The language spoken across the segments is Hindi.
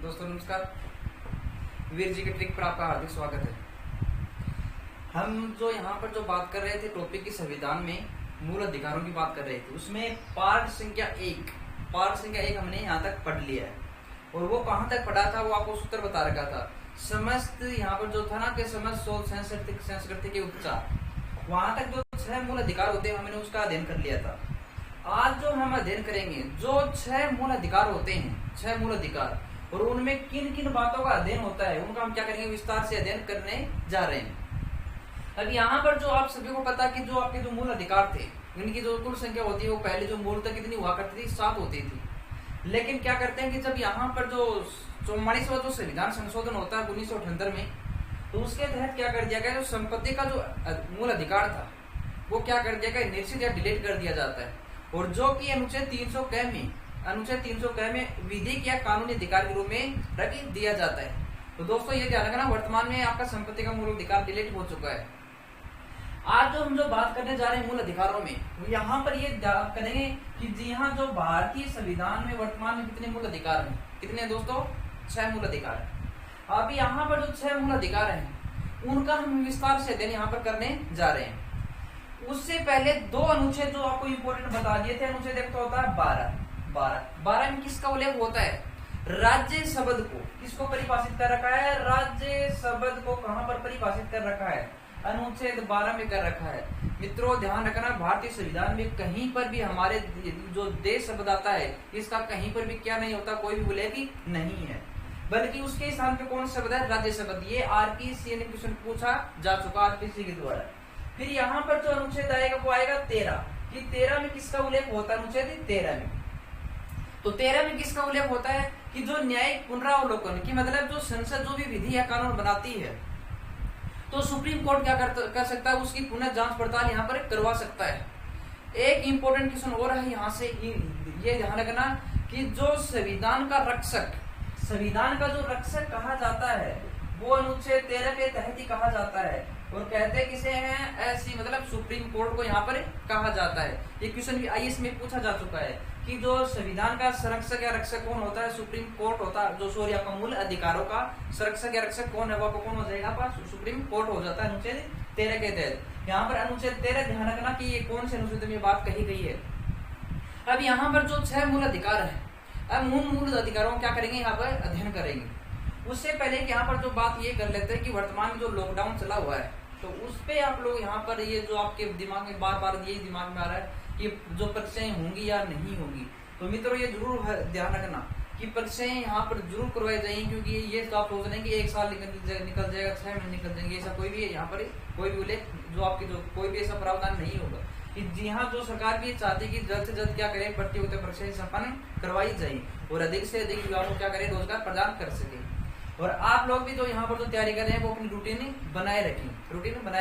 दोस्तों नमस्कार। वीर जी के ट्रिक पर आपका हार्दिक स्वागत है। हम जो यहाँ पर जो बात कर रहे थे टॉपिक की संविधान में मूल अधिकारों की बात कर रहे थे, उसमें पार्ट संख्या एक हमने यहाँ तक पढ़ लिया है। और वो कहाँ तक पढ़ा था वो आपको सूत्र बता रखा था। समस्त यहाँ पर जो था ना कि समस्त संस्कृति के उपचार, वहां तक जो 6 मूल अधिकार होते हैं हमने उसका अध्ययन कर लिया था। आज जो हम अध्ययन करेंगे जो 6 मूल अधिकार होते हैं, 6 मूल अधिकार, और उनमें किन किन बातों का अध्ययन होता है उनका हम क्या करेंगे, विस्तार से अध्ययन करने जा रहे हैं। अब यहाँ पर जो आप सभी को पता कि जो आपके जो मूल अधिकार थे इनकी जो कुल संख्या होती है वो पहले जो मूल तक कितनी हुआ करती थी, 7 होती थी। लेकिन क्या करते हैं कि जब यहाँ पर जो 44वां जो संविधान संशोधन होता है 1978 में, तो उसके तहत क्या कर दिया गया, जो संपत्ति का जो मूल अधिकार था वो क्या कर दिया गया, निश्चित या डिलीट कर दिया जाता है। और जो कि अनुच्छेद 300 में विधिक या कानूनी अधिकार के रूप में रख दिया जाता है। तो दोस्तों ये ध्यान रखना, वर्तमान में आपका संपत्ति का मूल अधिकार डिलीट हो चुका है। आज जो हम जो बात करने जा रहे हैं मूल अधिकारों में, यहाँ पर ये करेंगे कि जी हाँ, जो भारतीय संविधान में वर्तमान में कितने मूल अधिकार हैं, कितने दोस्तों, 6 मूल अधिकार है। अब यहाँ पर जो 6 मूल अधिकार हैं उनका हम विस्तार से अध्ययन यहाँ पर करने जा रहे हैं। उससे पहले 2 अनुच्छेद जो आपको इंपोर्टेंट बता दिए थे। अनुच्छेद एक तो होता है 12 में किसका उल्लेख होता है, राज्य शब्द को किसको परिभाषित कर रखा है, राज्य शब्द को कहां पर परिभाषित कर रखा है, अनुच्छेद 12 में कर रखा है। मित्रों ध्यान रखना, भारतीय संविधान में कहीं पर भी हमारे जो देश शब्द आता है इसका कहीं पर भी क्या नहीं होता, कोई भी उल्लेख नहीं है, बल्कि उसके स्थान पे कौन शब्द है, राज्य शब्द। ये आरपीसी ने क्वेश्चन पूछा जा चुका आरपीसी के द्वारा। फिर यहाँ पर जो अनुच्छेद आएगा वो आएगा 13 कि 13 में किसका उल्लेख होता है, अनुच्छेद 13 में। तो 13 में किसका उल्लेख होता है कि जो न्यायिक पुनरावलोकन की मतलब जो संसद जो भी विधि या कानून बनाती है तो सुप्रीम कोर्ट क्या कर सकता है, उसकी पुनः जांच पड़ताल यहाँ पर करवा सकता है। एक इंपॉर्टेंट क्वेश्चन और है यहाँ से, ये ध्यान रखना कि जो संविधान का जो रक्षक कहा जाता है वो अनुच्छेद 13 के तहत ही कहा जाता है। और कहते किसे हैं, ऐसी मतलब सुप्रीम कोर्ट को यहाँ पर कहा जाता है। ये क्वेश्चन भी आईएएस में पूछा जा चुका है कि जो संविधान का संरक्षक या रक्षक कौन होता है, सुप्रीम कोर्ट होता है। जो सॉरी आपका मूल अधिकारों का संरक्षक या रक्षक कौन है, वो कौन हो जाएगा, सुप्रीम कोर्ट हो जाता है अनुच्छेद 13 के तहत। यहाँ पर अनुच्छेद 13 ध्यान रखना कि ये कौन से अनुच्छेद में बात कही गई है। अब यहाँ पर जो 6 मूल अधिकार है, अब मूल अधिकारों क्या करेंगे, यहाँ पर अध्ययन करेंगे। उससे पहले यहाँ पर जो बात ये कर लेते हैं कि वर्तमान में जो लॉकडाउन चला हुआ है तो उस पे आप लोग यहाँ पर ये जो आपके दिमाग में बार यही दिमाग में आ रहा है कि जो परीक्षाएं होंगी या नहीं होंगी, तो मित्रों ये जरूर ध्यान रखना कि परीक्षाएं यहाँ पर जरूर करवाई जाएंगी। क्योंकि ये तो आप सोच रहे हैं कि 1 साल निकल जाएगा, 6 महीने निकल जाएंगे, ऐसा कोई भी यहाँ पर कोई भी उल्लेख जो आपकी जो कोई भी ऐसा प्रावधान नहीं होगा। कि जी हाँ, जो सरकार भी चाहती है कि जल्द से जल्द क्या करें, प्रतियोगिता परीक्षाएं संपन्न करवाई जाए और अधिक से अधिक युवाओं को क्या करें, रोजगार प्रदान कर सके। और आप लोग भी जो यहाँ पर जो तैयारी कर रहे हैं वो अपनी रूटीन बनाए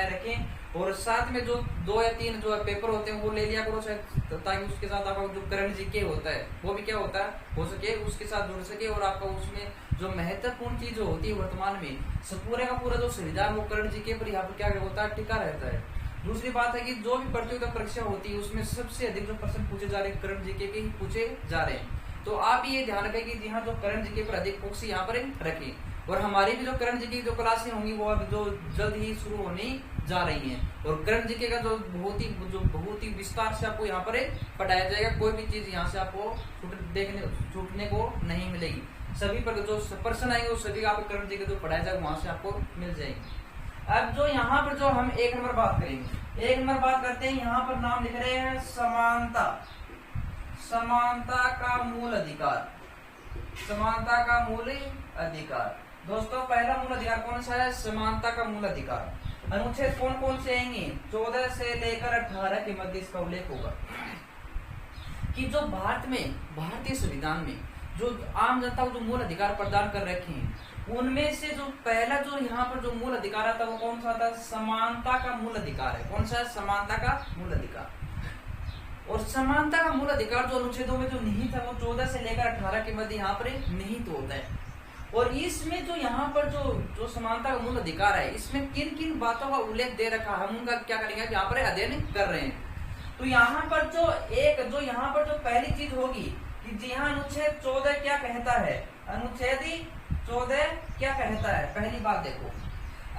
रखें। और साथ में जो 2 या 3 जो पेपर होते हैं वो ले लिया करो, ताकि उसके साथ आपका जो करंट जीके होता है वो भी क्या होता है, हो सके उसके साथ जुड़ सके। और आपका उसमें जो महत्वपूर्ण चीज होती है वर्तमान में पूरे का पूरा जो संविधान वो करंट जीके पर यहाँ पर क्या होता है, टिका रहता है। दूसरी बात है कि जो भी प्रतियोगिता परीक्षा होती है उसमें सबसे अधिक जो प्रश्न पूछे जा रहे हैं करंट जीके के ही पूछे जा रहे हैं। तो आप ये ध्यान रखें कि जी हाँ, जो करंट जीके पर अधिक फोकस यहाँ पर रखें। और हमारी भी जो करंट जीके की जो क्लासें होंगी वो अब जो जल्द ही शुरू होने जा रही हैं। और करंट जीके का जो बहुत ही विस्तार से आपको यहाँ पर पढ़ाया जाएगा। कोई भी चीज यहाँ से आपको छूटने को नहीं मिलेगी। सभी पर जो प्रश्न आएंगे वो सभी आपको करंट जीके जो पढ़ाया जाएगा वहां से आपको मिल जाएगी। अब जो यहाँ पर जो हम 1 नंबर बात करेंगे, 1 नंबर बात करते हैं, यहाँ पर नाम लिख रहे हैं समानता का मूल अधिकार। दोस्तों पहला मूल अधिकार कौन सा है, समानता का मूल अधिकार। अनुच्छेद कौन से आएंगे, 14 से लेकर 18 के मध्य इसका उल्लेख होगा कि जो भारतीय संविधान में जो आम जनता को जो मूल अधिकार प्रदान कर रखे हैं उनमें से जो पहला जो यहाँ पर जो मूल अधिकार आता है वो कौन सा था, समानता का मूल अधिकार है। कौन सा है, समानता का मूल अधिकार। और समानता का मूल अधिकार जो अनुच्छेदों में जो निहित है वो 14 से लेकर 18 के मध्य यहाँ पर निहित होता है। और इसमें जो यहाँ पर जो समानता का मूल अधिकार है इसमें किन किन बातों का उल्लेख दे रखा है, हम उनका क्या करेंगे, यहाँ पर अध्ययन कर रहे हैं। तो यहाँ पर जो यहाँ पर जो पहली चीज होगी कि कि जी हाँ अनुच्छेद 14 क्या कहता है। अनुच्छेद 14 क्या कहता है? पहली बात देखो,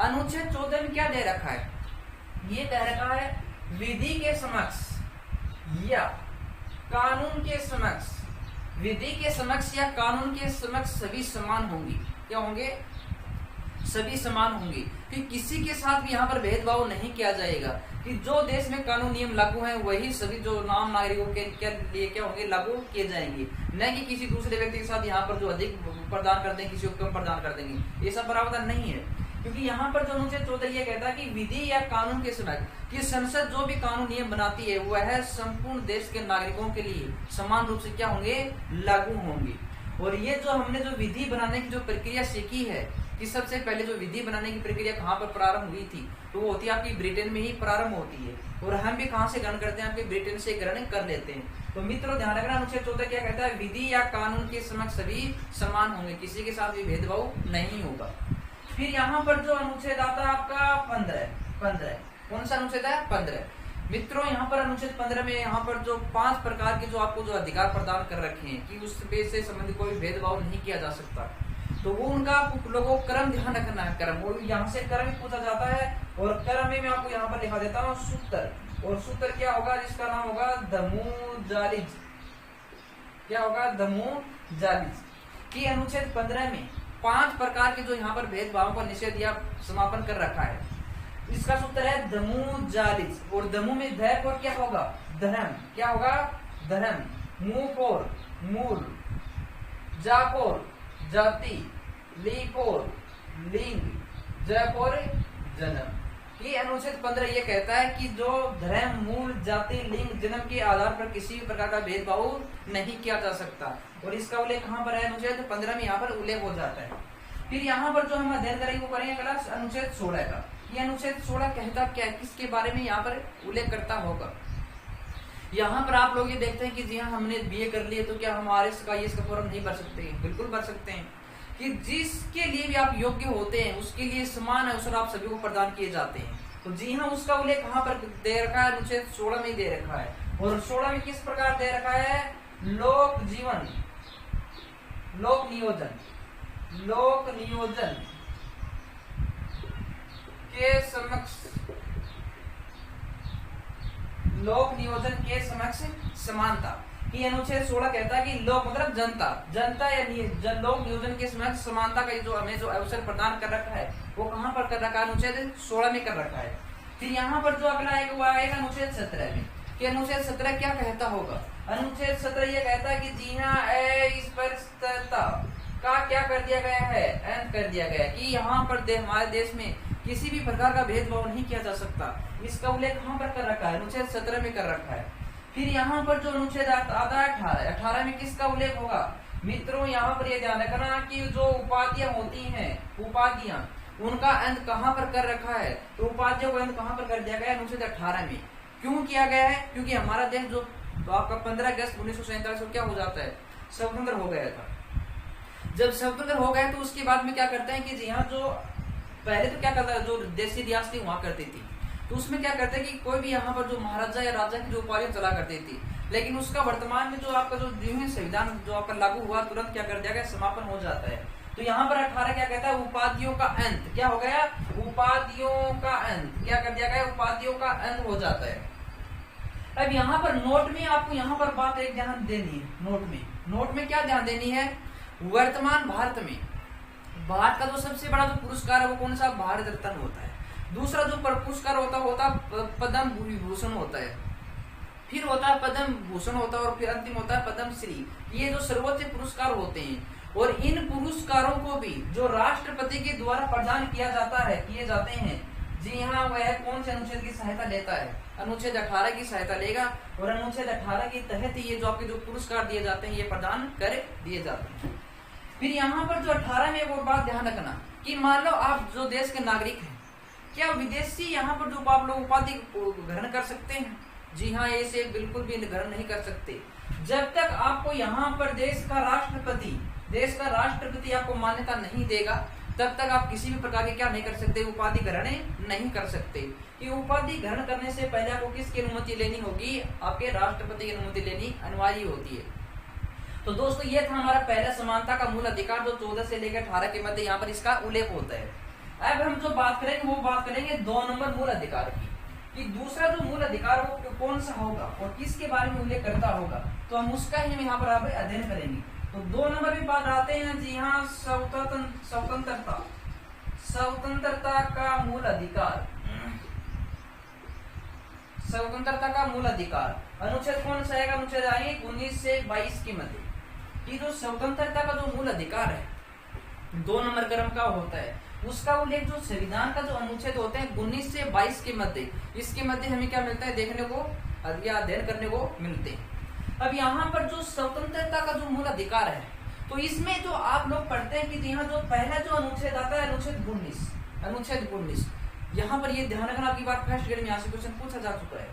अनुच्छेद 14 में क्या दे रखा है? ये कह रखा है विधि के समक्ष या कानून के समक्ष, विधि के समक्ष या कानून के समक्ष सभी समान होंगी। क्या होंगे? सभी समान होंगी, कि किसी के साथ भी यहाँ पर भेदभाव नहीं किया जाएगा, कि जो देश में कानून नियम लागू हैं वही सभी जो नाम नागरिकों के लिए क्या होंगे, लागू किए जाएंगे, न कि किसी दूसरे व्यक्ति के साथ यहाँ पर जो अधिक प्रदान कर देंगे किसी को कम प्रदान कर देंगे। ये सब प्रावधान नहीं है, क्योंकि यहाँ पर जो अनुच्छेद 14 ये कहता है कि विधि या कानून के समय कि संसद जो भी कानून नियम बनाती है वह संपूर्ण देश के नागरिकों के लिए समान रूप से क्या होंगे, लागू होंगे। और ये जो हमने जो विधि बनाने की जो प्रक्रिया सीखी है, कि सबसे पहले जो विधि बनाने की प्रक्रिया कहाँ पर प्रारंभ हुई थी, तो वो होती है आपकी ब्रिटेन में ही प्रारंभ होती है। और हम भी कहाँ से ग्रहण करते हैं? आपके ब्रिटेन से ग्रहण कर लेते हैं। तो मित्रों ध्यान रखना, अनुच्छेद 14 क्या कहता है? विधि या कानून के समक्ष सभी समान होंगे, किसी के साथ भी भेदभाव नहीं होगा। फिर यहाँ पर जो अनुच्छेद आता है आपका 15, कौन सा अनुच्छेद है? 15। मित्रों यहाँ पर अनुच्छेद 15 में यहाँ पर जो 5 प्रकार के जो आपको जो अधिकार प्रदान कर रखे हैं कि उस पे से संबंधित कोई भेदभाव नहीं किया जा सकता, तो वो उनका आप लोगों को क्रम ध्यान रखना है। क्रम, वो यहाँ से क्रम ही पूछा जाता है, और क्रम में मैं आपको यहाँ पर लिखा देता हूँ सूत्र। और सूत्र क्या होगा? जिसका नाम होगा दमूजालिज। क्या होगा? दमूजालिज। कि अनुच्छेद 15 में 5 प्रकार के जो यहाँ पर भेदभाव का निषेध या समापन कर रखा है, इसका सूत्र है दमूजालिज। और दमू में ध पर क्या होगा? धर्म। क्या होगा? धर्म। मू पर मूल, जा पर जाति, ली पर लिंग, ज पर जन्म। ये अनुच्छेद 15 ये कहता है कि जो धर्म, मूल, जाति, लिंग, जन्म के आधार पर किसी भी प्रकार का भेदभाव नहीं किया जा सकता। और इसका उल्लेख कहाँ पर है? अनुच्छेद 15 में यहाँ पर उल्लेख हो जाता है। फिर यहाँ पर जो हम अध्ययन करेंगे वो करेंगे क्लास अनुच्छेद 16 का। ये अनुच्छेद 16 कहता क्या है, किसके बारे में यहाँ पर उल्लेख करता होगा? यहाँ पर आप लोग ये देखते हैं कि जी हाँ हमने बीए कर लिए तो क्या हम आरएस का इसका फॉर्म नहीं भर सकते? बिल्कुल भर सकते हैं, कि जिसके लिए भी आप योग्य होते हैं उसके लिए समान अवसर आप सभी को प्रदान किए जाते हैं। तो जी हाँ उसका उल्लेख कहाँ पर दे रखा है? अनुच्छेद 16 में दे रखा है। और 16 में किस प्रकार दे रखा है? लोक जीवन, लोक नियोजन, लोक नियोजन के समक्ष, लोक नियोजन के समक्ष समानता। ये अनुच्छेद 16 कहता है कि लोक मतलब जनता, जनता या लोक नियोजन के समक्ष समानता का जो हमें जो अवसर प्रदान कर रखा है वो कहाँ पर कर रखा है? अनुच्छेद 16 में कर रखा है। फिर यहाँ पर जो अगला आएगा वो आएगा अनुच्छेद 17 में। कि अनुच्छेद 17 क्या कहता होगा? अनुच्छेद 17 ये कहता है कि जी हाँ अस्पृश्यता का क्या कर दिया गया है? अंत कर दिया गया है, कि यहाँ पर हमारे देश में किसी भी प्रकार का भेदभाव नहीं किया जा सकता। इसका उल्लेख कहाँ पर कर रखा है? अनुच्छेद 17 में कर रखा है। फिर यहाँ पर जो अनुच्छेद आता है 18 में किसका उल्लेख होगा? मित्रों यहाँ पर ये ध्यान रखना कि जो उपाधियां होती हैं, उपाधियां, उनका अंत कहाँ पर कर रखा है? तो उपाधियों का अंत कहाँ पर कर दिया गया है? अनुच्छेद 18 में। क्यों किया गया है? क्योंकि हमारा देश जो तो आपका 15 अगस्त 1947 को क्या हो जाता है? स्वतंत्र हो गया था। जब स्वतंत्र हो गया तो उसके बाद में क्या करते हैं कि जी हाँ जो पहले तो क्या करता है, जो देशी रियासतें हुआ करती थी तो उसमें क्या करते हैं कि कोई भी यहाँ पर जो महाराजा या राजा की जो उपाधियां चला करती थी, लेकिन उसका वर्तमान में जो आपका जो संविधान जो आपका लागू हुआ तुरंत क्या कर दिया गया? समापन हो जाता है। तो यहाँ पर 18 क्या कहता है? उपाधियों का अंत। क्या हो गया? उपाधियों का अंत। क्या कर दिया गया? उपाधियों का अंत हो जाता है। अब यहाँ पर नोट में आपको यहाँ पर बात एक ध्यान देनी है। नोट में क्या ध्यान देनी है? वर्तमान भारत में भारत का जो सबसे बड़ा जो पुरस्कार है वो कौन सा? भारत रत्न होता है। दूसरा जो पुरस्कार होता पद्म विभूषण होता है, फिर होता है पद्म भूषण होता है, और फिर अंतिम होता है पद्म श्री। ये जो सर्वोच्च पुरस्कार होते हैं, और इन पुरस्कारों को भी जो राष्ट्रपति के द्वारा प्रदान किए जाते हैं। जी हाँ, वह कौन से अनुच्छेद की सहायता लेता है? अनुच्छेद 18 की सहायता लेगा। और अनुच्छेद 18 के तहत ये जो आपके जो पुरस्कार दिए जाते हैं ये प्रदान कर दिए जाते हैं। फिर यहाँ पर जो 18 में वो बात ध्यान रखना कि मान लो आप जो देश के नागरिक हैं, क्या विदेशी यहाँ पर जो आप लोग उपाधि ग्रहण कर सकते हैं? जी हाँ, ऐसे बिल्कुल भी ग्रहण नहीं कर सकते जब तक आपको यहाँ पर देश का राष्ट्रपति आपको मान्यता नहीं देगा, तब तक आप किसी भी प्रकार के क्या नहीं कर सकते? उपाधि ग्रहण नहीं कर सकते। कि उपाधि ग्रहण करने से पहले आपको किसकी अनुमति लेनी होगी? आपके राष्ट्रपति की अनुमति लेनी अनिवार्य होती है। तो दोस्तों ये था हमारा पहला समानता का मूल अधिकार जो 14 से लेकर 18 के मध्य यहाँ पर इसका उल्लेख होता है। अब हम जो बात करेंगे वो बात करेंगे 2 नंबर मूल अधिकार की, कि दूसरा जो मूल अधिकार वो कौन सा होगा और किसके बारे में उल्लेख करता होगा, तो हम उसका ही यहाँ पर अध्ययन करेंगे। तो 2 नंबर की बात आते हैं, जी हाँ, स्वतंत्रता का मूल अधिकार। स्वतंत्रता का मूल अधिकार अनुच्छेद कौन सा है? अनुच्छेद आएंगे 19 से 22 के मध्य की जो स्वतंत्रता का जो मूल अधिकार है 2 नंबर क्रम का होता है, उसका उल्लेख जो संविधान का जो अनुच्छेद होते हैं 19 से 22 के मध्य, इसके मध्य हमें क्या मिलता है देखने को या अध्ययन करने को मिलते हैं। अब यहाँ पर जो स्वतंत्रता का जो मूल अधिकार है, तो इसमें जो आप लोग पढ़ते हैं कि यहाँ जो पहला जो अनुच्छेद आता है अनुच्छेद 19, यहाँ पर ये ध्यान रखना, आपकी बार फर्स्ट ग्रेड में यहाँ से क्वेश्चन पूछा जा चुका है।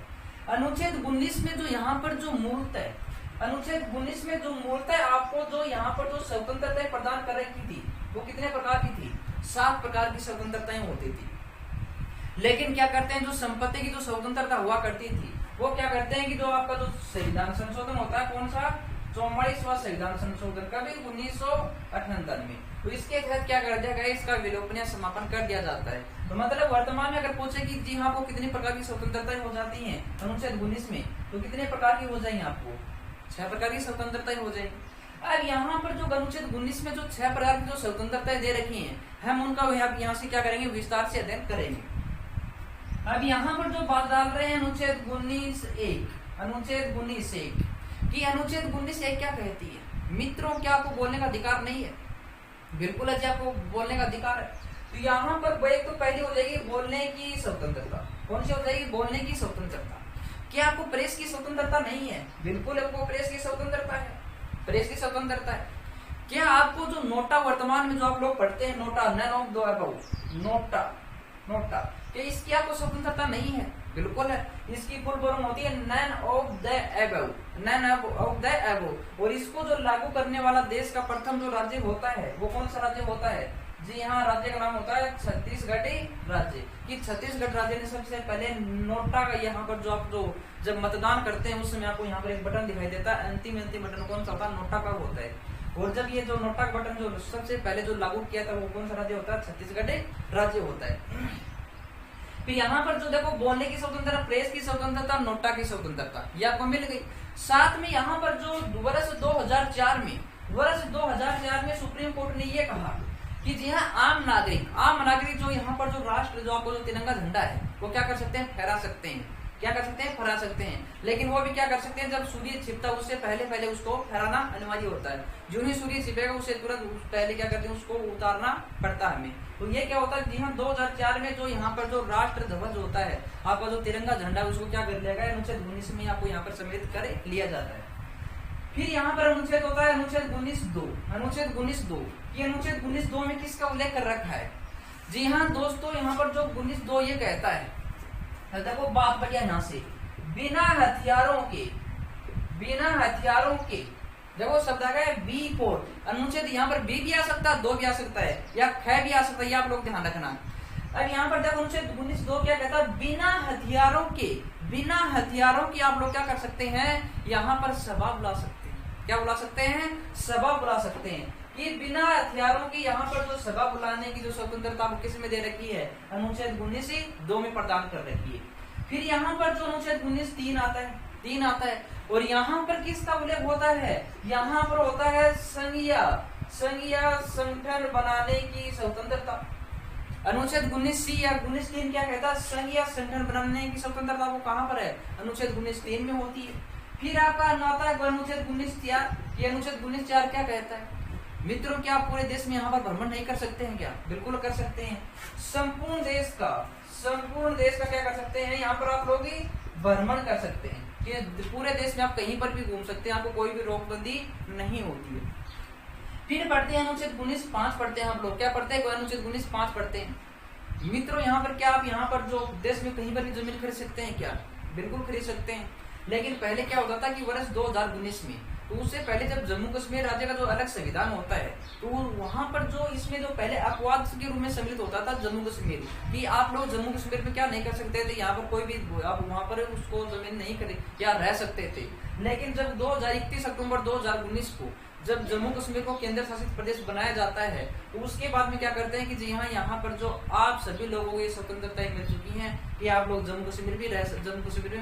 अनुच्छेद 19 में जो यहाँ पर जो मूलतः अनुच्छेद 19 में जो मूलतः आपको जो यहाँ पर जो स्वतंत्रता प्रदान कर रखी थी वो कितने प्रकार की थी? 7 प्रकार की स्वतंत्रताएं होती थी। लेकिन क्या करते हैं, जो संपत्ति की जो स्वतंत्रता हुआ करती थी वो क्या करते हैं कि जो आपका जो संविधान संशोधन होता है, कौन सा? 44वां संविधान संशोधन का भी 1978 में, तो इसके तहत क्या कर दिया गया, इसका विलोपन समापन कर दिया जाता है। तो मतलब वर्तमान में अगर पूछे कि जी हाँ, आपको कितनी प्रकार की स्वतंत्रताएं हो जाती हैं अनुच्छेद 19 में, तो कितने प्रकार की हो जाएंगी? आपको 6 प्रकार की स्वतंत्रताएं हो जाएंगी। अब यहाँ पर जो अनुच्छेद 19 में जो 6 प्रकार की जो स्वतंत्रताएं दे रखी हैं, हम उनका यहाँ से क्या करेंगे, विस्तार से अध्ययन करेंगे। अब यहाँ पर जो बात डाल रहे हैं अनुच्छेद 19(1) कि अनुच्छेद 19(1) क्या कहती है? मित्रों, क्या आपको बोलने का अधिकार नहीं है? बिल्कुल अच्छे, आपको बोलने का अधिकार है। तो यहाँ पर एक तो पहली हो जाएगी बोलने की स्वतंत्रता। कौन सी हो जाएगी? बोलने की स्वतंत्रता। क्या आपको प्रेस की स्वतंत्रता नहीं है? बिल्कुल आपको प्रेस की स्वतंत्रता है, प्रेस की स्वतंत्रता है। क्या आपको जो नोटा वर्तमान में जो आप लोग पढ़ते हैं NOTA, none of the above, NOTA, क्या इसकी आपको स्वतंत्रता नहीं है? बिल्कुल है। इसकी फुल फॉर्म होती है नन ऑफ द अबव, और इसको जो लागू करने वाला देश का प्रथम जो राज्य होता है वो कौन सा राज्य होता है? जी हाँ, राज्य का नाम होता है छत्तीसगढ़ राज्य। कि छत्तीसगढ़ राज्य ने सबसे पहले नोटा का, यहाँ पर जो आप जो जब मतदान करते हैं उस समय आपको यहाँ पर एक बटन दिखाई देता है, अंतिम बटन कौन सा होता है? नोटा का होता है। और जब ये जो नोटा का बटन जो सबसे पहले जो लागू किया था वो कौन सा राज्य होता है? छत्तीसगढ़ राज्य होता है। फिर यहाँ पर जो देखो बोलने की स्वतंत्रता, प्रेस की स्वतंत्रता, नोटा की स्वतंत्रता ये आपको मिल गई। साथ में यहाँ पर जो वर्ष 2004 में सुप्रीम कोर्ट ने ये कहा कि जी हाँ, आम नागरिक जो यहाँ पर जो राष्ट्र जो आपको जो तिरंगा झंडा है वो क्या कर सकते हैं? फहरा सकते हैं। क्या कर सकते हैं? फहरा सकते हैं। लेकिन वो भी क्या कर सकते हैं? जब सूर्य छिपता उससे पहले उसको फहराना अनिवार्य होता है। जो ही सूर्य छिपेगा उससे तुरंत पहले क्या करते हैं? उसको उतारना पड़ता है हमें। तो ये क्या होता है? जी हाँ, 2004 में जो यहाँ पर जो राष्ट्र ध्वज होता है, आपका जो तिरंगा झंडा, उसको क्या कर लिया गया? अनुच्छेद 19 में आपको यहाँ पर सम्मिलित कर लिया जाता है। फिर यहाँ पर अनुच्छेद होता है अनुच्छेद 19(2). अनुच्छेद 19(2) में किसका उल्लेख कर रखा है? जी हाँ दोस्तों, यहाँ पर जो 19(2) ये कहता है, देखो बात बढ़िया यहाँ से, बिना हथियारों के देखो शब्द आ गया बी 4। अनुच्छेद यहाँ पर बी भी आ सकता है, 2 भी आ सकता है, या ख भी आ सकता है, ये आप लोग ध्यान रखना। अब यहाँ पर देखो अनुच्छेद 19(2) क्या कहता है? बिना हथियारों के आप लोग क्या कर सकते हैं? यहाँ पर सभा बुला सकते हैं। क्या बुला सकते हैं? सभा बुला सकते हैं। कि बिना हथियारों की यहाँ पर जो सभा बुलाने की जो स्वतंत्रता किस में दे रखी है? अनुच्छेद 19(2) में प्रदान कर रखी है। फिर यहाँ पर जो अनुच्छेद 19(3) आता है, और यहाँ पर किसका उल्लेख होता है? यहाँ पर होता है संघीय संगठन बनाने की स्वतंत्रता। अनुच्छेद 19(c) या 19(3) क्या कहता है? संघीय संगठन बनाने की स्वतंत्रता वो कहाँ पर है? अनुच्छेद 19(3) में होती है। फिर आपका आता है अनुच्छेद 19(4). ये अनुच्छेद 19(4) क्या कहता है? मित्रों, क्या आप पूरे देश में यहाँ पर भ्रमण नहीं कर सकते हैं क्या? बिल्कुल कर सकते हैं। संपूर्ण देश का क्या कर सकते हैं? यहाँ पर आप लोग भ्रमण कर सकते हैं कि पूरे देश में आप कहीं पर भी घूम सकते हैं, आपको कोई भी रोकबंदी नहीं होती है। फिर पढ़ते हैं अनुच्छेद 19(5) पढ़ते हैं हम लोग। क्या पढ़ते हैं? अनुच्छेद 19(5) पढ़ते हैं। मित्रों, यहाँ पर क्या आप यहाँ पर जो देश में कहीं पर भी जमीन खरीद सकते हैं क्या? बिल्कुल खरीद सकते हैं। लेकिन पहले क्या होता था कि वर्ष 2019 में, तो उससे पहले जब जम्मू कश्मीर राज्य का जो अलग संविधान होता है, तो वहां पर जो इसमें जो पहले अपवाद के रूप में सम्मिलित होता था जम्मू कश्मीर, कि आप लोग जम्मू कश्मीर में क्या नहीं कर सकते थे, यहाँ पर कोई भी आप वहां पर उसको जमीन नहीं करे या रह सकते थे। लेकिन जब 31 अक्टूबर 2019 को जब जम्मू कश्मीर को केंद्र शासित प्रदेश बनाया जाता है, तो उसके बाद में क्या करते हैं कि जी हाँ, यहाँ पर जो आप सभी लोगों को ये स्वतंत्रताएं मिल चुकी हैं कि आप लोग जम्मू कश्मीर में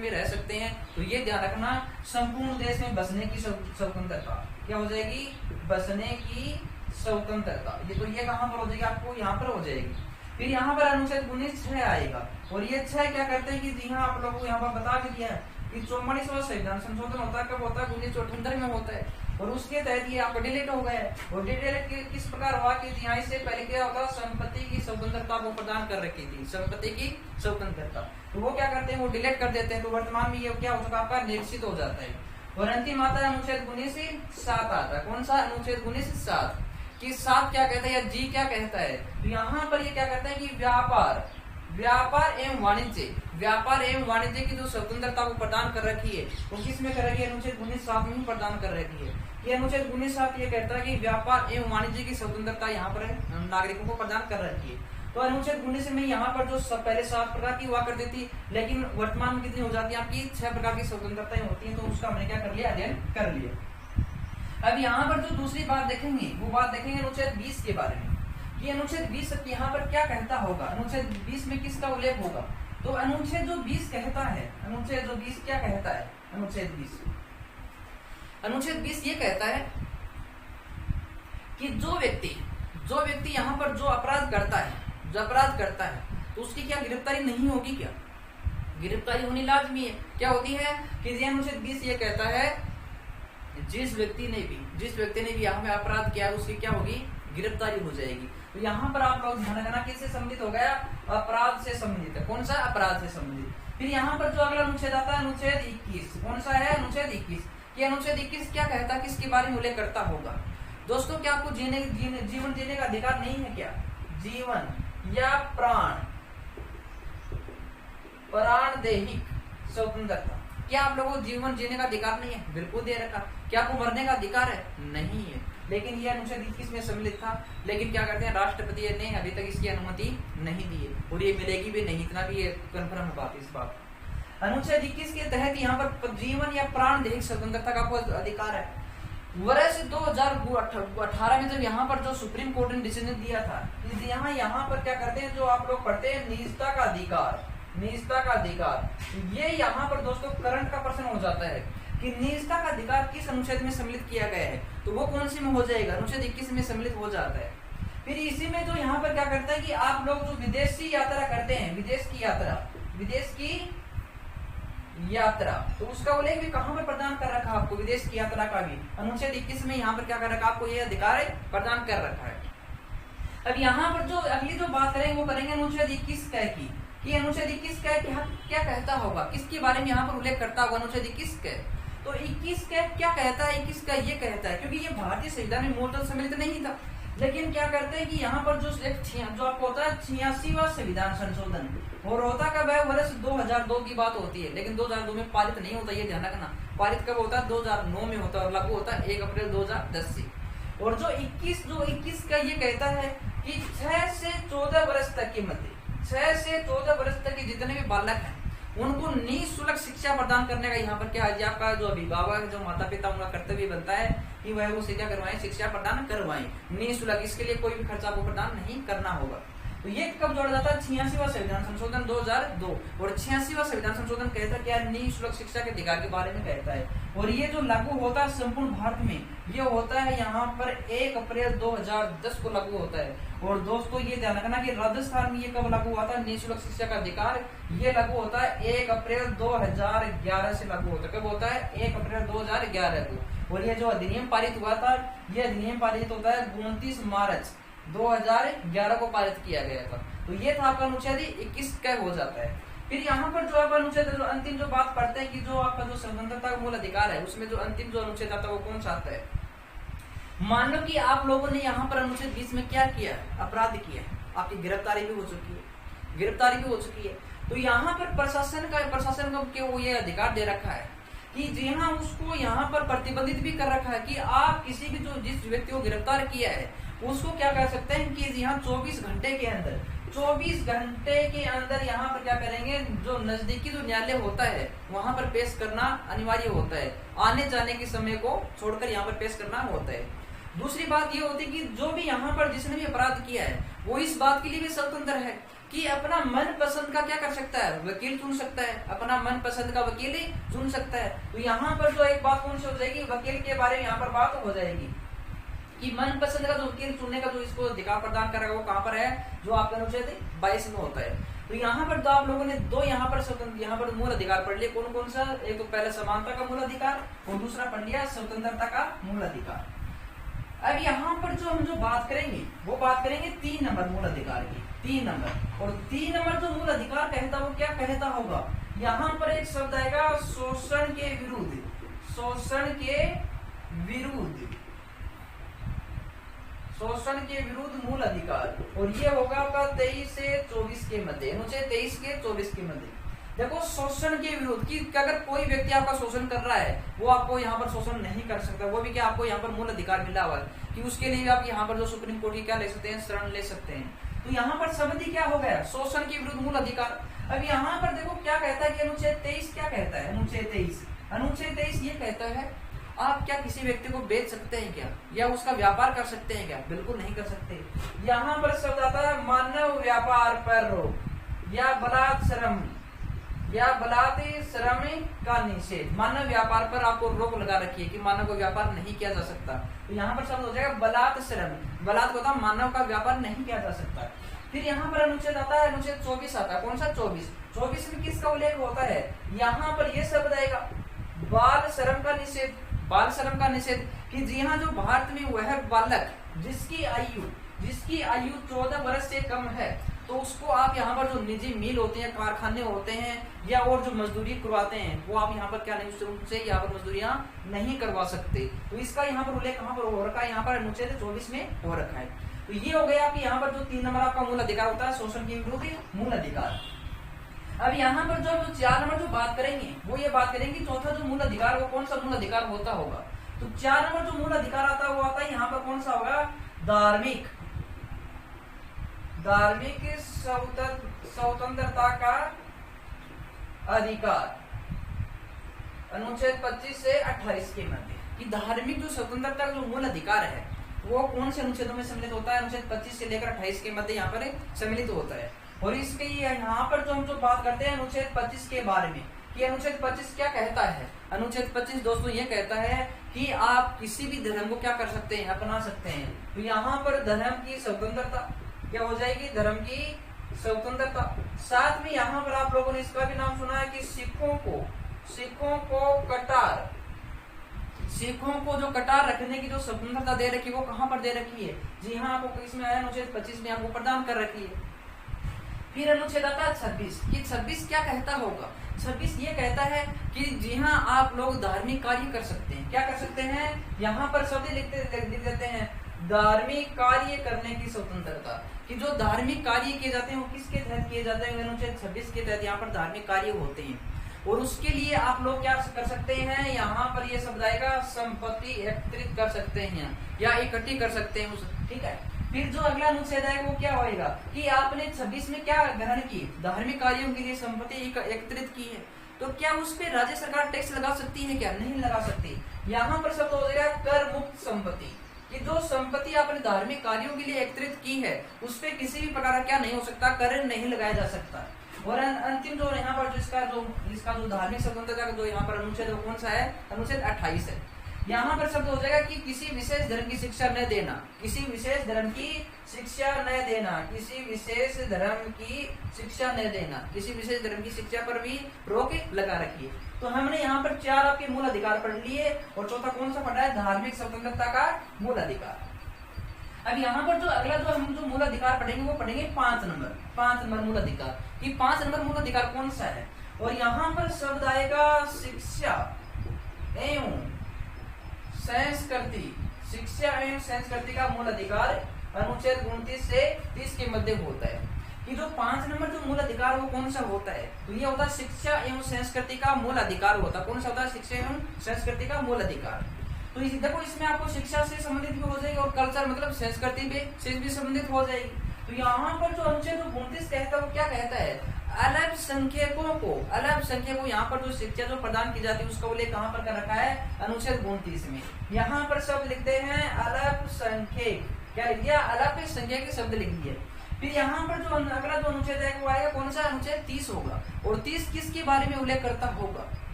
भी रह सकते हैं। तो ये ध्यान रखना, संपूर्ण देश में बसने की स्वतंत्रता क्या हो जाएगी, बसने की स्वतंत्रता। ये तो ये कहाँ पर हो जाएगी, आपको यहाँ पर हो जाएगी। फिर यहाँ पर अनुच्छेद 19(6) आएगा, और ये 6 क्या करते हैं कि जी हाँ, आप लोगों को यहाँ पर बता भी दिया कि 44वां संविधान संशोधन होता है, कब होता है, 1978 में होता है, और उसके तहत ये आपका डिलीट हो गया है। और डिलीट किस प्रकार हुआ कि यहाँ से पहले क्या होता, संपत्ति की स्वतंत्रता वो प्रदान कर रखी थी, संपत्ति की स्वतंत्रता, तो वो क्या करते हैं, वो डिलीट कर देते हैं। तो वर्तमान में ये क्या हो चुका, आपका निश्चित हो जाता है। और अंतिम आता है अनुच्छेद 19(7) आता है, कौन सा, अनुच्छेद 19(7) कि 7 क्या कहता है या जी क्या कहता है, तो यहाँ पर ये क्या कहता है कि व्यापार एवं वाणिज्य की जो स्वतंत्रता वो प्रदान कर रखी है, वो किस में कर रखी है, अनुच्छेद 19(7) में ही प्रदान कर रखी है। ये अनुच्छेद 19(7) ये कहता है कि व्यापार एवं वाणिज्य की स्वतंत्रता यहाँ पर नागरिकों को प्रदान कर रखी है। तो अनुच्छेद 19 में यहाँ पर जो पहले 7 प्रकार की हुआ करती थी, लेकिन वर्तमान में कितनी हो जाती है, आपकी 6 प्रकार की स्वतंत्रताएं होती हैं। तो उसका हमने क्या कर लिया, अध्ययन कर लिया। अब यहाँ पर जो दूसरी बात देखेंगे, वो बात देखेंगे अनुच्छेद 20 के बारे में, कि अनुच्छेद 20 यहाँ पर क्या कहता होगा, अनुच्छेद 20 में किसका उल्लेख होगा। तो अनुच्छेद जो 20 कहता है, अनुच्छेद जो 20 क्या कहता है, अनुच्छेद 20 ये कहता है कि जो व्यक्ति यहाँ पर जो अपराध करता है, तो उसकी क्या गिरफ्तारी नहीं होगी, क्या गिरफ्तारी होनी लाजमी है। क्या होती है कि अनुच्छेद 20 ये कहता है जिस व्यक्ति ने भी यहाँ में अपराध किया है, उसकी क्या होगी, गिरफ्तारी हो जाएगी। तो यहाँ पर आप लोग ध्यान रखना, किससे संबंधित हो गया, अपराध से संबंधित है। कौन सा, अपराध से संबंधित। फिर यहाँ पर जो अगला अनुच्छेद आता है, अनुच्छेद 21, कौन सा है, अनुच्छेद 21। ये अनुच्छेद 21 क्या कहता है, किसके बारे में उल्लेख करता होगा। दोस्तों, क्या आपको जीवन जीने का अधिकार नहीं है क्या, जीवन या प्राणदैहिक स्वतंत्रता, क्या आप लोगों को जीवन जीने का अधिकार नहीं है, बिल्कुल दे रखा। क्या आपको मरने का अधिकार है, नहीं है, लेकिन यह अनुच्छेद 21 में सम्मिलित था। लेकिन क्या करते हैं, राष्ट्रपति ने अभी तक इसकी अनुमति नहीं दी है, और ये मिलेगी भी नहीं, इतना भी कंफर्म है बात इस बात। अनुच्छेद 21 के तहत यहाँ पर जीवन या प्राणदैहिक स्वतंत्रता का अधिकार है। वर्ष 2018 में जब यहाँ पर जो सुप्रीम कोर्ट ने डिसीजन दिया था, यहाँ पर क्या करते हैं, जो आप लोग पढ़ते हैं निजता का अधिकार, ये यहाँ पर दोस्तों करंट का प्रश्न हो जाता है कि निजता का अधिकार किस अनुच्छेद में सम्मिलित किया गया है, तो वो कौन सी में हो जाएगा, अनुच्छेद 21 में सम्मिलित हो जाता है। फिर इसी में जो यहाँ पर क्या करता है कि आप लोग जो विदेशी यात्रा करते हैं, विदेश की यात्रा, तो उसका उल्लेख भी कहाँ पर प्रदान कर रखा है आपको, विदेश की यात्रा का भी अनुच्छेद 21 में यहाँ पर क्या कर रखा, आपको ये अधिकार प्रदान कर रखा है। अब यहाँ पर जो अगली जो बात करेंगे वो करेंगे अनुच्छेद 21 की, ये अनुच्छेद 21 क्या कहता होगा, किसके बारे में यहाँ पर उल्लेख करता होगा, अनुच्छेद 21 तो 21 क्या कहता है, 21 ये कहता है, क्योंकि ये भारतीय संविधान में मूलतः सम्मिलित नहीं था, लेकिन क्या करते हैं कि यहाँ पर जो आपको होता है 86वां संविधान संशोधन, और होता कब है, वर्ष 2002 की बात होती है, लेकिन 2002 में पारित नहीं होता, ये ध्यान रखना। पारित कब होता है, 2009 में होता है, और लागू होता है 1 अप्रैल 2010 से। और जो 21 का ये कहता है कि 6 से 14 वर्ष तक के मध्य, 6 से 14 वर्ष तक के जितने भी बालक हैं, उनको निःशुल्क शिक्षा प्रदान करने का यहाँ पर क्या है, आपका जो अभिभावक, जो माता पिता, उनका कर्तव्य बनता है कि वह वो शिक्षा करवाएं, शिक्षा प्रदान करवाएं निःशुल्क। इसके लिए कोई भी खर्चा आपको प्रदान नहीं करना होगा। तो ये कब जोड़ा जाता है, 86वां संविधान संशोधन 2002, और 86वां संविधान संशोधन कहता है क्या, निःशुल्क शिक्षा के अधिकार के बारे में कहता है। और ये जो लागू होता है संपूर्ण भारत में, ये होता है यहाँ पर 1 अप्रैल 2010 को लागू होता है। और दोस्तों ये ध्यान रखना कि राजस्थान में ये कब लागू हुआ था, निःशुल्क शिक्षा का अधिकार, ये लागू होता है 1 अप्रैल 2011 से लागू होता है। कब होता है, 1 अप्रैल 2011 को। और ये जो अधिनियम पारित हुआ था, ये अधिनियम पारित होता है 29 मार्च 2011 को पारित किया गया था। तो ये था आपका अनुच्छेद 21 का हो जाता है। फिर यहाँ पर जो आपका अनुच्छेद जो अंतिम जो बात पढ़ते हैं कि जो आपका जो स्वतंत्रता का मूल अधिकार है, उसमें जो अंतिम जो अनुच्छेद आता है वो कौन सा आता है। मान लो कि आप लोगों ने यहाँ पर अनुच्छेद 20 में क्या किया है, अपराध किया है, आपकी गिरफ्तारी भी हो चुकी है, तो यहाँ पर प्रशासन को वो ये अधिकार दे रखा है कि जी हाँ, उसको यहाँ पर प्रतिबंधित भी कर रखा है कि आप किसी भी जो जिस व्यक्ति को गिरफ्तार किया है, उसको क्या कर सकते हैं कि यहाँ 24 घंटे के अंदर 24 घंटे के अंदर यहाँ पर क्या करेंगे, जो नजदीकी जो न्यायालय होता है वहां पर पेश करना अनिवार्य होता है। आने जाने के समय को छोड़कर यहाँ पर पेश करना होता है। दूसरी बात ये होती है कि जो भी यहाँ पर जिसने भी अपराध किया है वो इस बात के लिए भी स्वतंत्र है कि अपना मन पसंद का क्या कर सकता है, वकील चुन सकता है, अपना मन पसंद का वकील ही चुन सकता है। तो यहाँ पर जो एक बात कौन सी हो जाएगी, वकील के बारे में यहाँ पर बात हो जाएगी कि मन पसंद का जो वकील चुनने का जो इसको अधिकार प्रदान करेगा वो कहाँ पर है, जो आपका अनुच्छेद 22 में होता है। तो यहाँ पर तो आप लोगों ने दो यहाँ पर मूल अधिकार पढ़ लिए, कौन कौन सा, एक तो पहले समानता का मूल अधिकार और दूसरा पढ़ लिया स्वतंत्रता का मूल अधिकार। अब यहाँ पर जो हम बात करेंगे वो बात करेंगे 3 नंबर मूल अधिकार की, 3 नंबर। और 3 नंबर जो मूल अधिकार कहता वो क्या कहता होगा, यहाँ पर एक शब्द आएगा शोषण के विरुद्ध, शोषण के विरुद्ध, शोषण के विरुद्ध मूल अधिकार। और ये होगा आपका 23 से 24 के मध्य, अनुच्छेद 23 के 24 के मध्य। देखो शोषण के विरुद्ध कि अगर कोई व्यक्ति आपका शोषण कर रहा है वो आपको यहाँ पर शोषण नहीं कर सकता, वो भी क्या आपको यहाँ पर मूल अधिकार मिला हुआ है कि उसके लिए आप यहाँ पर जो सुप्रीम कोर्ट की क्या ले सकते हैं, शरण ले सकते हैं। तो यहाँ पर शब्द क्या हो गया, शोषण के विरुद्ध मूल अधिकार। अब यहाँ पर देखो क्या कहता है कि अनुच्छेद 23 क्या कहता है, अनुच्छेद 23 ये कहता है आप क्या किसी व्यक्ति को बेच सकते हैं क्या, या उसका व्यापार कर सकते हैं क्या, बिल्कुल नहीं कर सकते। यहाँ पर शब्द आता है मानव व्यापार पर रोक या बलात् श्रम या बलात् श्रम का निषेध। मानव व्यापार पर आपको रोक लगा रखी है कि मानव का व्यापार नहीं किया जा सकता। तो यहाँ पर शब्द हो जाएगा बलात् श्रम, बलात् को होता मानव का व्यापार नहीं किया जा सकता। फिर यहाँ पर अनुच्छेद आता है, अनुच्छेद 24 आता है, कौन सा 24 में किसका उल्लेख होता है, यहाँ पर ये शब्द आएगा बाल श्रम का निषेध, बाल श्रम का निषेध कि जी हाँ जो भारत में वह बालक जिसकी आयु 14 वर्ष से कम है तो उसको आप यहाँ पर जो निजी मिल होते हैं, कारखाने होते हैं या और जो मजदूरी करवाते हैं वो आप यहाँ पर क्या नहीं, उनसे यहाँ पर मजदूरियां नहीं करवा सकते। तो इसका यहाँ पर उल्लेख कहाँ पर हो रखा है, यहाँ पर अनुच्छेद 24 में हो रखा है। तो ये हो गया आपकी यहाँ पर जो 3 नंबर आपका मूल अधिकार होता है शोषण के विरुद्ध मूल अधिकार। अब यहाँ पर जो 4 नंबर जो बात करेंगे वो ये बात करेंगे चौथा जो मूल अधिकार वो कौन सा मूल अधिकार होता होगा। तो 4 नंबर जो मूल अधिकार आता है वो आता है यहाँ पर कौन सा होगा, धार्मिक स्वतंत्रता का अधिकार, अनुच्छेद 25 से 28 के मध्य। कि धार्मिक जो स्वतंत्रता का जो मूल अधिकार है वो कौन से अनुच्छेदों में सम्मिलित होता है, अनुच्छेद 25 से लेकर 28 के मध्य यहाँ पर सम्मिलित होता है। और इसके यहाँ पर जो हम बात करते हैं अनुच्छेद 25 के बारे में कि अनुच्छेद 25 क्या कहता है। अनुच्छेद 25 दोस्तों ये कहता है कि आप किसी भी धर्म को क्या कर सकते हैं, अपना सकते हैं। तो यहाँ पर धर्म की स्वतंत्रता क्या हो जाएगी, धर्म की स्वतंत्रता। साथ में यहाँ पर आप लोगों ने इसका भी नाम सुना है कि सिखों को जो कटार रखने की जो स्वतंत्रता दे रखी है वो कहाँ पर दे रखी है, जी हाँ आपको इसमें आया अनुच्छेद 25 में आपको प्रदान कर रखी है। फिर अनुच्छेद आता है 26 कि 26 क्या कहता होगा, 26 ये कहता है कि जी हाँ आप लोग धार्मिक कार्य कर सकते हैं, क्या कर सकते हैं, यहाँ पर शब्द लिख देते हैं धार्मिक कार्य करने की स्वतंत्रता। कि जो धार्मिक कार्य किए जाते हैं वो किसके तहत किए जाते हैं, अनुच्छेद 26 के तहत यहाँ पर धार्मिक कार्य होते हैं। और उसके लिए आप लोग क्या कर सकते हैं, यहाँ पर ये शब्द आएगा संपत्ति एकत्रित कर सकते हैं या इकट्ठी कर सकते हैं, ठीक है। फिर जो अगला अनुच्छेद है वो क्या होएगा कि आपने 26 में क्या ग्रहण की, धार्मिक कार्यों के लिए संपत्ति एकत्रित की है, तो क्या उस पर राज्य सरकार टैक्स लगा सकती है क्या, नहीं लगा सकती। यहाँ पर शब्द हो जाएगा कर मुक्त संपत्ति कि जो संपत्ति आपने धार्मिक कार्यों के लिए एकत्रित की है उस पर किसी भी प्रकार क्या नहीं हो सकता, कर नहीं लगाया जा सकता। और अंतिम जो यहाँ पर जो इसका जो धार्मिक स्वतंत्रता का जो यहाँ पर अनुच्छेद कौन सा है, अनुच्छेद 28 है। यहाँ पर शब्द हो जाएगा कि किसी विशेष धर्म की शिक्षा न देना, किसी विशेष धर्म की शिक्षा न देना, किसी विशेष धर्म की शिक्षा न देना, किसी विशेष धर्म की शिक्षा पर भी रोक लगा रखी है। तो हमने यहाँ पर 4 आपके मूल अधिकार पढ़ लिए और चौथा कौन सा पढ़ा है, धार्मिक स्वतंत्रता का मूल अधिकार। अब यहाँ पर जो अगला हम जो मूल अधिकार पढ़ेंगे वो पढ़ेंगे 5 नंबर मूल अधिकार कि 5 नंबर मूल अधिकार कौन सा है। और यहाँ पर शब्द आएगा शिक्षा एवं संस्कृति का मूल अधिकार, अनुच्छेद 29 से 30 के मध्य होता है। कि जो 5 नंबर जो मूल अधिकार वो कौन सा होता है, तो ये होता है शिक्षा एवं संस्कृति का मूल अधिकार होता है। कौन सा होता है, शिक्षा एवं संस्कृति का मूल अधिकार। तो देखो इसमें आपको शिक्षा से संबंधित भी हो जाएगी और कल्चर मतलब संस्कृति से भी संबंधित हो जाएगी। तो यहाँ पर जो अनुच्छेद 29 कहता है वो क्या कहता है, अल्पसंख्यकों को यहाँ पर जो शिक्षा जो प्रदान की जाती है उसका उल्लेख कहाँ पर कर रखा है, अनुच्छेद 29 में। यहाँ पर शब्द लिखते हैं अल्पसंख्यक, क्या लिख दिया, अल्पसंख्यक शब्द लिख दिए। फिर यहाँ पर जो अगला जो अनुच्छेद है वो आएगा कौन सा, अनुच्छेद 30 होगा। और 30 किसके बारे में उल्लेख करता होगा,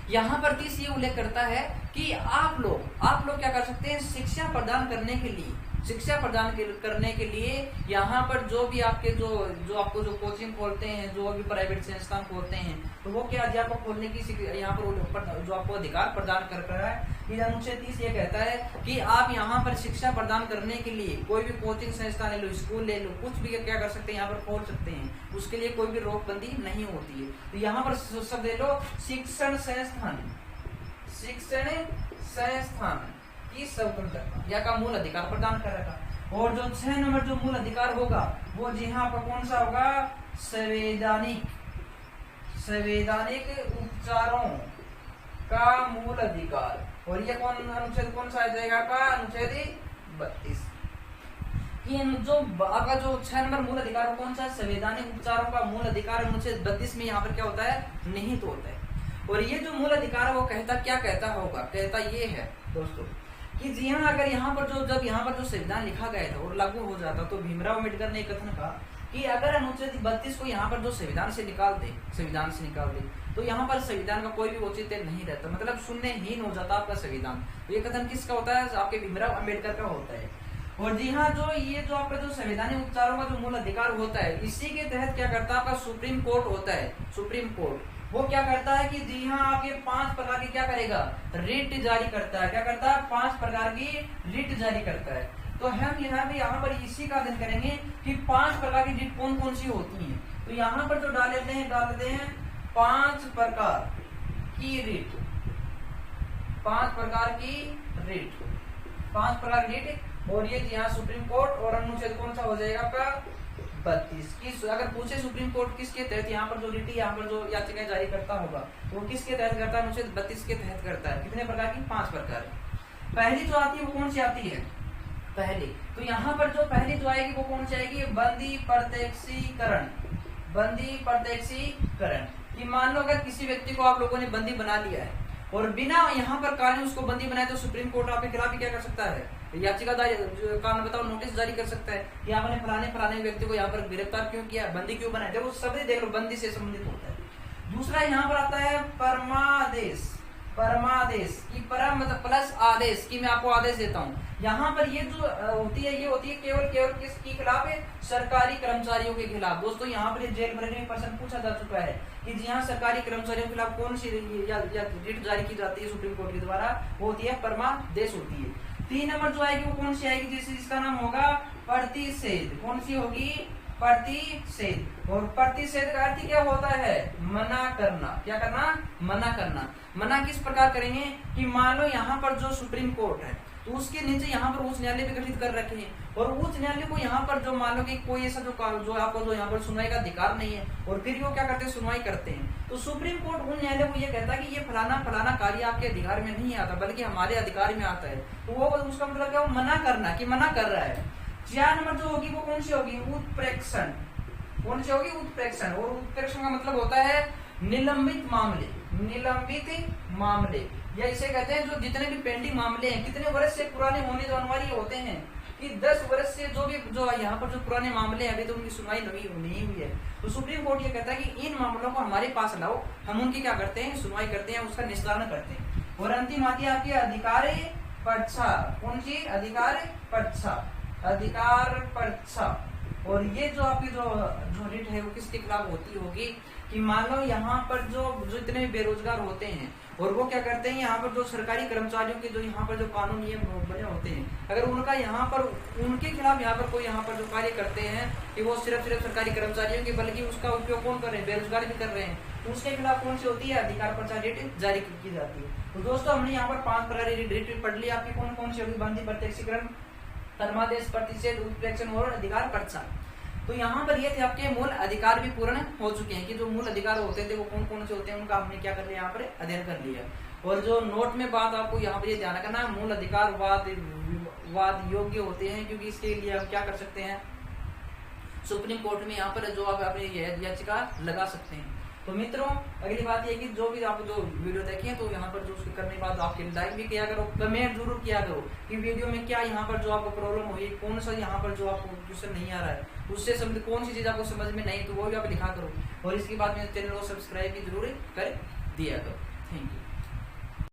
यहाँ पर 30 ये उल्लेख करता है कि आप लोग क्या कर सकते हैं, शिक्षा प्रदान करने के लिए यहाँ पर जो भी आपके जो आपको जो कोचिंग खोलते हैं, जो भी प्राइवेट संस्थान खोलते हैं, तो वो क्या अध्यापक खोलने की यहाँ पर जो आपको अधिकार प्रदान कर रहा है। ये अनुच्छेद 30 ये कहता है कि आप यहाँ पर शिक्षा प्रदान करने के लिए कोई भी कोचिंग संस्थान ले लो, स्कूल ले लो, कुछ भी क्या कर सकते हैं, यहाँ पर खोल सकते हैं, उसके लिए कोई भी रोकबंदी नहीं होती है। तो यहाँ पर शब्द ले लो शिक्षण संस्थान की स्वतंत्रता या का मूल अधिकार प्रदान करेगा। और जो 6 नंबर जो मूल अधिकार होगा वो जी हाँ पर कौन सा होगा, संवैधानिक उपचारों का मूल अधिकार। और ये अनुच्छेद कौन सा आ जाएगा का, अनुच्छेद 32। जो अगर जो 6 नंबर मूल अधिकार कौन सा, संवैधानिक उपचारों का मूल अधिकार अनुच्छेद 32 में यहाँ पर क्या होता है, निहित होता है। और ये जो मूल अधिकार है वो क्या कहता होगा, कहता ये है दोस्तों कि जी हाँ अगर यहाँ पर जब यहाँ पर जो संविधान लिखा गया था और लागू हो जाता तो भीमराव अम्बेडकर ने कथन कहा कि अगर अनुच्छेद 32 को यहाँ पर जो संविधान से निकाल दे तो यहाँ पर संविधान का कोई भी औचित्य नहीं रहता, मतलब शून्यहीन हो जाता आपका संविधान। तो ये कथन किसका होता है, आपके भीमराव अम्बेडकर का होता है। और जी हाँ ये जो आपका जो संवैधानिक उपचारों का जो मूल अधिकार होता है, इसी के तहत क्या करता है आपका सुप्रीम कोर्ट होता है। सुप्रीम कोर्ट वो क्या करता है कि जी हाँ आपके 5 प्रकार की क्या करेगा, रिट जारी करता है। क्या करता है, 5 प्रकार की रिट जारी करता है। तो हम यहाँ पर इसी का अध्ययन करेंगे कि 5 प्रकार की रिट कौन कौन सी होती हैं। तो यहाँ पर जो डाल लेते हैं 5 प्रकार की रिट, 5 प्रकार की रिट। और ये यहाँ सुप्रीम कोर्ट और अनुच्छेद कौन सा हो जाएगा आपका 32 की। अगर पूछे सुप्रीम कोर्ट किसके तहत यहाँ पर जो रिट यहाँ पर जो याचिकाएं जारी करता होगा तो वो किसके तहत करता है, अनुच्छेद 32 के तहत करता है। कितने प्रकार की, 5 प्रकार। पहली जो आती है वो कौन सी आती है, पहली तो यहाँ पर जो पहली जो आएगी वो कौन सी आएगी, बंदी प्रत्यक्षीकरण। कि मान लो अगर किसी व्यक्ति को आप लोगों ने बंदी बना लिया है और बिना यहाँ पर कानून उसको बंदी बनाए तो सुप्रीम कोर्ट आपके खिलाफ क्या कर सकता है, याचिका कानून बताओ नोटिस जारी कर सकता है कि आपने फलाने व्यक्ति को यहाँ पर गिरफ्तार क्यों किया, बंदी क्यों बनाए। देखो शब्द देख लो, बंदी से संबंधित होता है। दूसरा यहाँ पर आता है परमादेश की परम मतलब प्लस आदेश की मैं आपको आदेश देता हूँ। यहाँ पर ये जो होती है ये होती है केवल किसके खिलाफ है, सरकारी कर्मचारियों के खिलाफ। दोस्तों यहाँ पर जेल भरने में प्रश्न पूछा जा चुका है कि जी हाँ सरकारी कर्मचारियों के खिलाफ कौन सी रिट जारी की जाती है सुप्रीम कोर्ट के द्वारा, वो होती है परमादेश होती है। 3 नंबर जो आएगी वो कौन सी आएगी, जिसका नाम होगा प्रतिषेध। कौन सी होगी, प्रतिषेध। और प्रतिषेध का अर्थ क्या होता है, मना करना। क्या करना, मना करना। मना किस प्रकार करेंगे कि मान लो यहाँ पर जो सुप्रीम कोर्ट है तो उसके नीचे यहाँ पर उच्च न्यायालय भी गठित कर रखे हैं और उच्च न्यायालय को यहाँ पर जो मान लो कि कोई ऐसा जो आपको जो यहाँ पर सुनवाई का अधिकार नहीं है और फिर वो क्या करते हैं, सुनवाई करते हैं। तो सुप्रीम कोर्ट उन न्यायालय को ये कहता है कि ये फलाना कार्य आपके अधिकार में नहीं आता बल्कि हमारे अधिकार में आता है। तो वो उसका मतलब क्या, मना करना कि मना कर रहा है। 4 नंबर जो होगी वो कौन सी होगी, उत्प्रेक्षण। कौन सी होगी, उत्प्रेक्षण। और उत्प्रेक्षण का मतलब होता है निलंबित मामले या इसे कहते हैं जो जितने भी पेंडिंग मामले हैं, कितने वर्ष से पुराने होने जो अनिवार्य होते हैं कि 10 वर्ष से जो यहाँ पर जो पुराने मामले हैं अभी तो उनकी सुनवाई नहीं हुई है। तो सुप्रीम कोर्ट ये कहता है कि इन मामलों को हमारे पास लाओ, हम उनकी क्या करते हैं, सुनवाई करते हैं, उसका निस्तारण करते हैं। और अंतिम आती है आपकी अधिकार परीक्षा। कौन सी, अधिकार परीक्षा। और ये जो आपकी जो रिट है वो किसके खिलाफ होती होगी कि मान लो यहाँ पर जो इतने बेरोजगार होते हैं और वो क्या करते हैं, यहाँ पर जो सरकारी कर्मचारियों के जो यहाँ पर जो कानून नियम बने होते हैं, अगर उनका यहाँ पर उनके खिलाफ यहाँ पर कोई यहाँ पर जो कार्य करते हैं कि वो सिर्फ सरकारी कर्मचारियों के बल्कि उसका उपयोग कौन कर रहे हैं, बेरोजगार भी कर रहे हैं, तो उसके खिलाफ कौन सी होती है, अधिकार परीक्षा रिट जारी की जाती है। तो दोस्तों हमने यहाँ पर 5 प्रकार की रिट पढ़ ली। आपकी कौन कौन सी होगी, बंदी प्रत्यक्षीकरण, परमादेश, प्रतिषेध, उत्प्रेक्षण और अधिकार परीक्षा। तो यहाँ पर ये थे आपके मूल अधिकार भी पूर्ण हो चुके हैं कि जो मूल अधिकार होते थे वो कौन कौन से होते हैं, उनका हमने क्या कर लिया, यहाँ पर अध्ययन कर लिया। और जो नोट में बात आपको यहाँ पर ये ध्यान रखना है, मूल अधिकार वाद योग्य होते हैं, क्योंकि इसके लिए हम क्या कर सकते हैं, सुप्रीम कोर्ट में यहाँ पर जो आप अपनी याचिका लगा सकते हैं। तो मित्रों अगली बात ये कि जो भी आप जो वीडियो देखें तो यहाँ पर जो उसके करने के बाद आपके लाइक भी किया करो, कमेंट जरूर किया करो कि वीडियो में क्या यहाँ पर जो आपको प्रॉब्लम हुई, कौन सा यहाँ पर जो आपको क्वेश्चन नहीं आ रहा है, उससे समझ कौन सी चीज आपको समझ में नहीं तो वो भी आप लिखा करो। और इसके बाद में चैनल को सब्सक्राइब भी जरूर कर दिया करो। Thank you.